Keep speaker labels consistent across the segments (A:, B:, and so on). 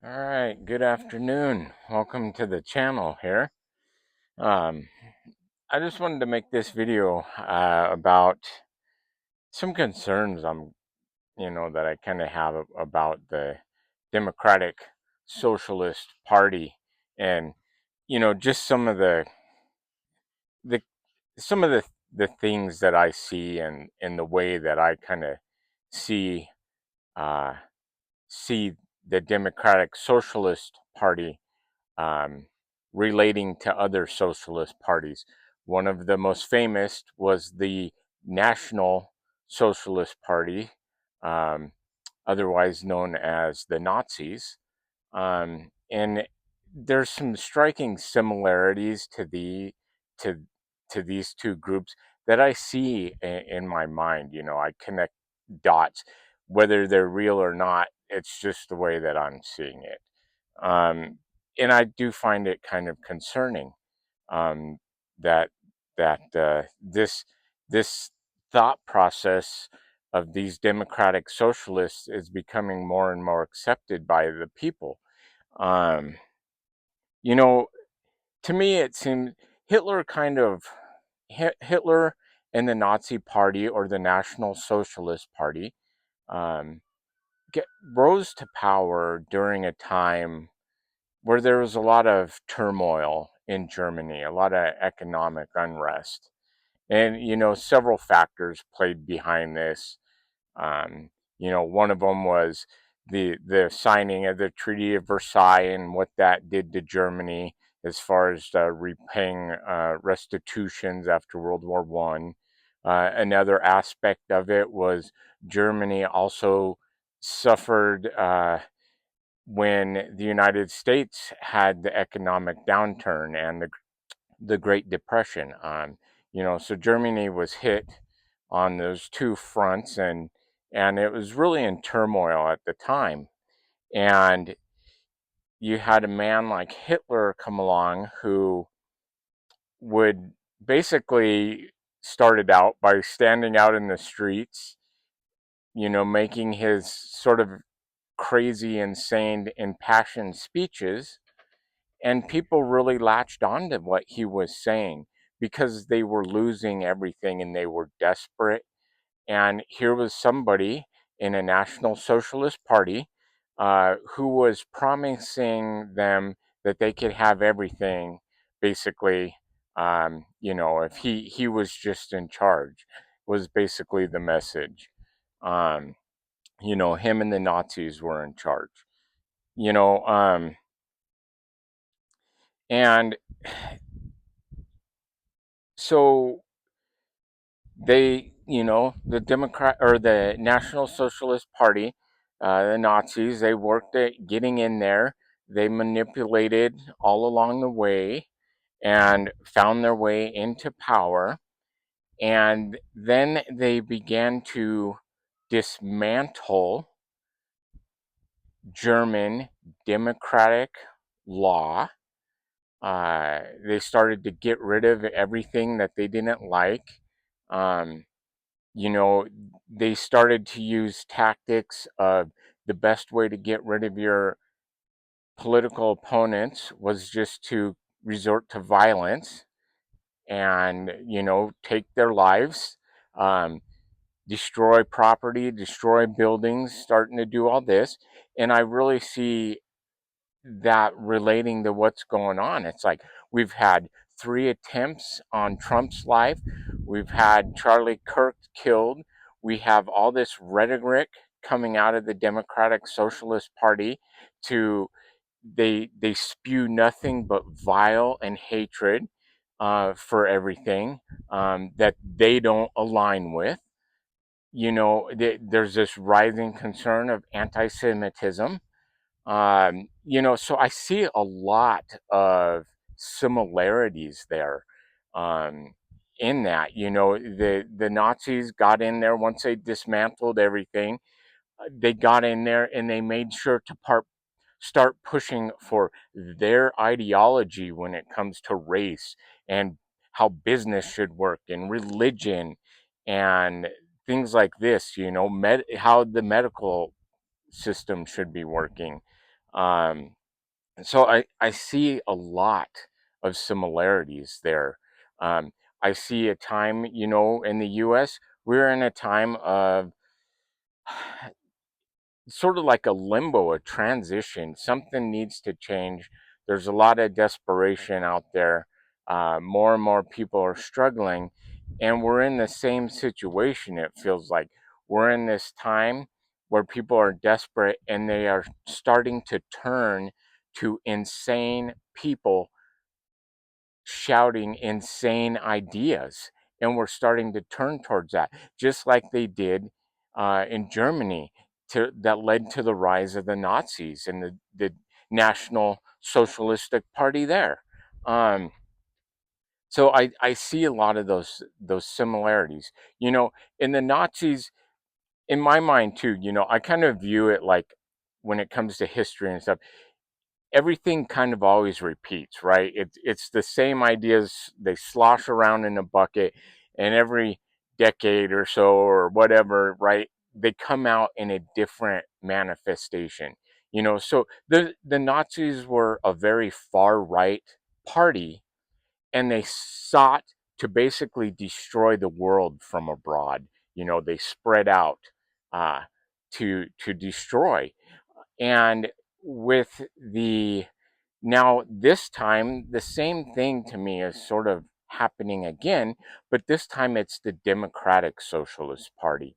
A: All right, good afternoon. Welcome to the channel here. Um, I just wanted to make this video about some concerns that I kind of have about the Democratic Socialist Party, and just the some of the things that I see, and in the way that I kind of see uh, see the Democratic Socialist Party um, relating to other socialist parties. One of the most famous was the National Socialist Party, um, otherwise known as the Nazis. And there's some striking similarities to to these two groups that I see in my mind. I connect dots, whether they're real or not. It's just the way that I'm seeing it. And I do find it kind of concerning um, that that this thought process of these democratic socialists is becoming more and more accepted by the people. Um, you know, to me, it seems Hitler kind of Hitler and the Nazi Party, or the National Socialist Party, um, get, rose to power during a time where there was a lot of turmoil in Germany, a lot of economic unrest. And, several factors played behind this. Um, one of them was the signing of the Treaty of Versailles and what that did to Germany as far as repaying restitutions after World War One. Another aspect of it was Germany also suffered when the United States had the economic downturn and the Great Depression. So Germany was hit on those two fronts, and it was really in turmoil at the time. And you had a man like Hitler come along who would basically started out by standing out in the streets, making his sort of crazy, insane, impassioned speeches. And people really latched on to what he was saying because they were losing everything and they were desperate. And here was somebody in a National Socialist Party who was promising them that they could have everything, basically. If he was just in charge, was basically the message. Um, him and the Nazis were in charge. You know, um, and so the Democrat or the National Socialist Party, the Nazis, they worked at getting in there. They manipulated all along the way and found their way into power. And then they began to dismantle German democratic law. They started to get rid of everything that they didn't like. Um, you know, they started to use tactics of the best way to get rid of your political opponents was just to resort to violence and, take their lives, um, destroy property, destroy buildings, starting to do all this. And I really see that relating to what's going on. It's like we've had three attempts on Trump's life. We've had Charlie Kirk killed. We have all this rhetoric coming out of the Democratic Socialist Party to they spew nothing but vile and hatred for everything that they don't align with. There's this rising concern of anti-Semitism. So I see a lot of similarities there. Um, in that, the Nazis got in there once they dismantled everything. They got in there and they made sure to start pushing for their ideology when it comes to race and how business should work and religion and things like this. How the medical system should be working. Um, so I see a lot of similarities there. Um, I see a time, in the US, we're in a time of sort of like a limbo, a transition. Something needs to change. There's a lot of desperation out there. More and more people are struggling, and we're in the same situation. It feels like we're in this time where people are desperate and they are starting to turn to insane people shouting insane ideas. And we're starting to turn towards that, just like they did in Germany, that led to the rise of the Nazis and the National Socialistic Party there. Um, so I see a lot of those similarities. In the Nazis, in my mind too, I kind of view it like when it comes to history and stuff, everything kind of always repeats, right? It's the same ideas. They slosh around in a bucket, and every decade or so or whatever, right? They come out in a different manifestation. So the Nazis were a very far right party, and they sought to basically destroy the world from abroad. They spread out uh, to destroy. And with the now, this time, the same thing to me is sort of happening again, but this time it's the Democratic Socialist Party.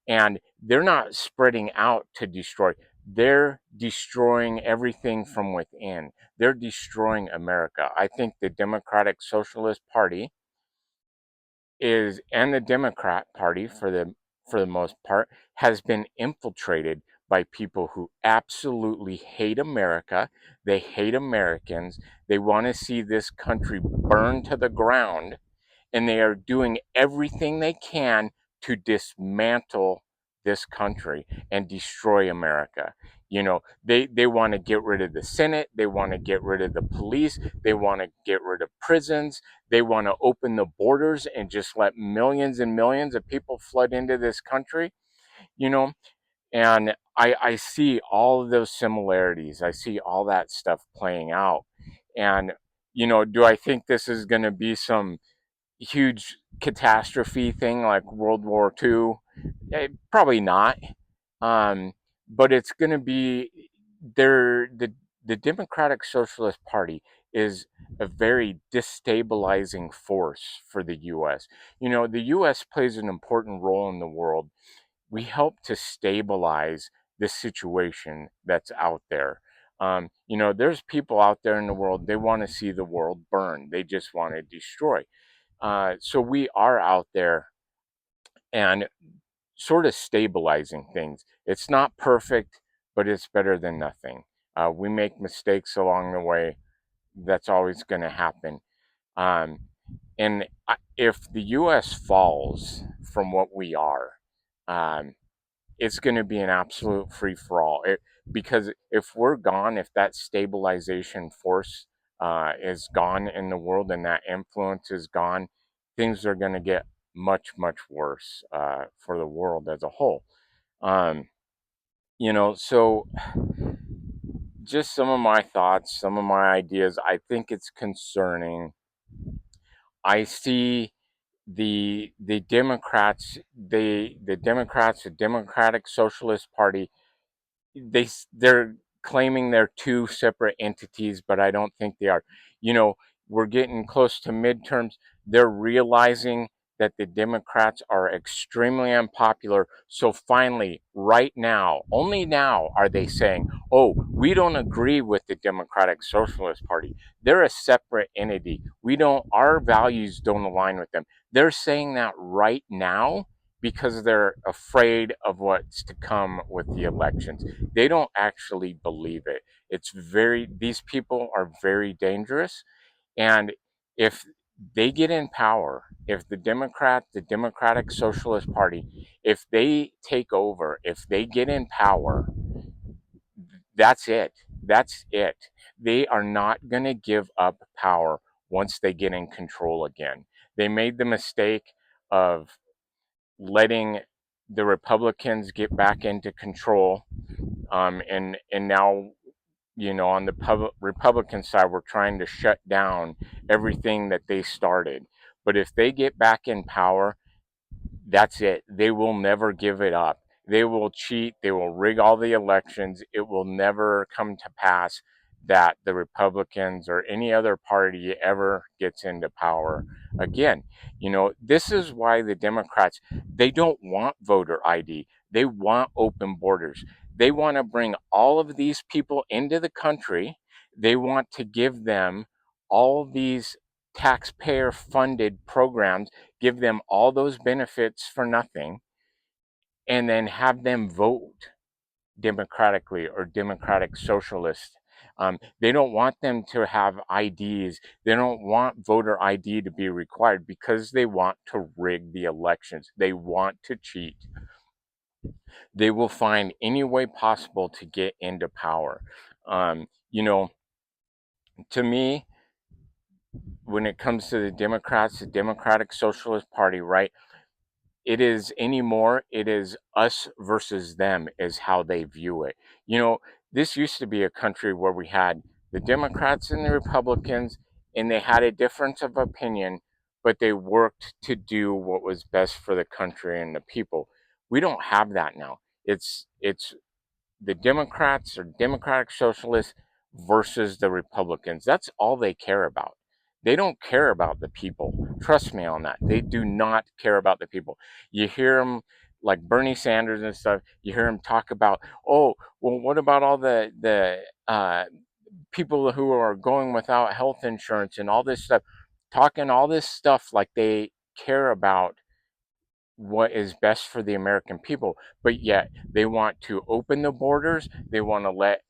A: And they're not spreading out to destroy, they're destroying everything from within. They're destroying America. I think the Democratic Socialist Party is, and the Democrat Party for the most part, has been infiltrated by people who absolutely hate America. They hate Americans. They want to see this country burn to the ground, and they are doing everything they can to dismantle this country and destroy America. They want to get rid of the Senate, they want to get rid of the police, they want to get rid of prisons, they want to open the borders and just let millions and millions of people flood into this country, you know, and I see all of those similarities. I see all that stuff playing out. And, do I think this is going to be some huge catastrophe thing like World War II? Probably not. Um, but it's going to be there. The Democratic Socialist Party is a very destabilizing force for the U.S. The U.S. plays an important role in the world. We help to stabilize the situation that's out there. There's people out there in the world, they want to see the world burn. They just want to destroy. So we are out there and sort of stabilizing things. It's not perfect, but it's better than nothing. We make mistakes along the way. That's always going to happen. Um, and if the U.S. falls from what we are, um, it's going to be an absolute free for all. Because if we're gone, if that stabilization force is gone in the world and that influence is gone, things are going to get much, much worse for the world as a whole. Um, so just some of my thoughts, some of my ideas. I think it's concerning. I see the Democrats, the Democratic Socialist Party, they're claiming they're two separate entities, but I don't think they are. You know, we're getting close to midterms. They're realizing that the Democrats are extremely unpopular. So finally, right now, only now are they saying, "Oh, we don't agree with the Democratic Socialist Party. They're a separate entity. Our values don't align with them." They're saying that right now because they're afraid of what's to come with the elections. They don't actually believe it. These people are very dangerous. And if they get in power, if the Democratic Socialist Party, if they take over, if they get in power, that's it. That's it. They are not going to give up power once they get in control again. They made the mistake of letting the Republicans get back into control, and now on the Republican side, were trying to shut down everything that they started. But if they get back in power, that's it. They will never give it up. They will cheat. They will rig all the elections. It will never come to pass that the Republicans or any other party ever gets into power again. This is why the Democrats, they don't want voter ID. They want open borders. They want to bring all of these people into the country. They want to give them all these taxpayer funded programs, give them all those benefits for nothing, and then have them vote democratically or democratic socialist. They don't want them to have IDs. They don't want voter ID to be required because they want to rig the elections. They want to cheat. They will find any way possible to get into power. Um, you know, to me, when it comes to the Democrats, the Democratic Socialist Party, right? It is us versus them, is how they view it. This used to be a country where we had the Democrats and the Republicans, and they had a difference of opinion, but they worked to do what was best for the country and the people. We don't have that now. It's the Democrats or Democratic Socialists versus the Republicans. That's all they care about. They don't care about the people. Trust me on that. They do not care about the people. You hear them, like Bernie Sanders and stuff. You hear them talk about, oh, well, what about all the people who are going without health insurance and all this stuff, talking all this stuff like they care about what is best for the American people, but yet they want to open the borders. They want to let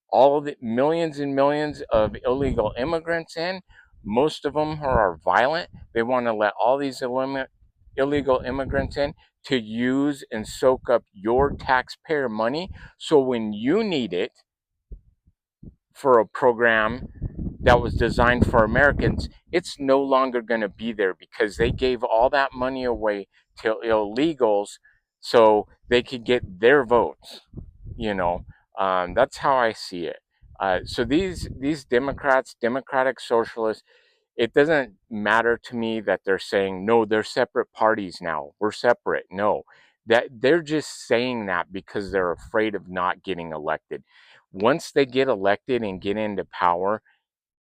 A: all the millions and millions of illegal immigrants in. Most of them are violent. They want to let all these illegal immigrants in to use and soak up your taxpayer money. So when you need it for a program that was designed for Americans, it's no longer going to be there because they gave all that money away to illegals so they could get their votes. You know, that's how I see it. So these Democrats, Democratic Socialists, it doesn't matter to me that they're saying no, they're separate parties now. We're separate. No, that they're just saying that because they're afraid of not getting elected. Once they get elected and get into power,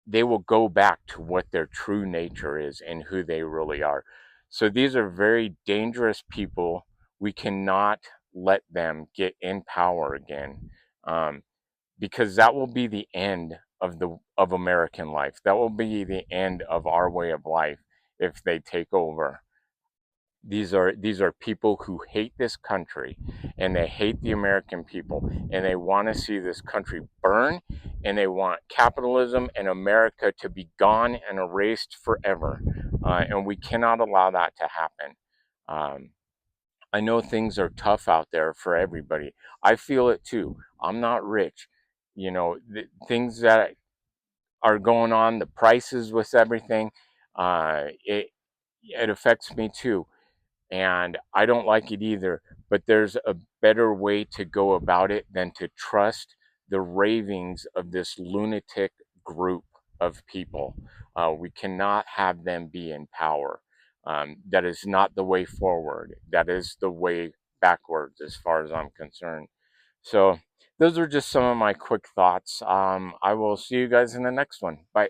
A: they will go back to what their true nature is and who they really are. So these are very dangerous people. We cannot let them get in power again, um, because that will be the end of American life. That will be the end of our way of life if they take over. These are people who hate this country, and they hate the American people, and they want to see this country burn, and they want capitalism and America to be gone and erased forever. And we cannot allow that to happen. Um, I know things are tough out there for everybody. I feel it too. I'm not rich. The things that are going on, the prices with everything, it affects me too, and I don't like it either. But there's a better way to go about it than to trust the ravings of this lunatic group of people. We cannot have them be in power. That is not the way forward. That is the way backwards, as far as I'm concerned. So, those are just some of my quick thoughts. I will see you guys in the next one. Bye.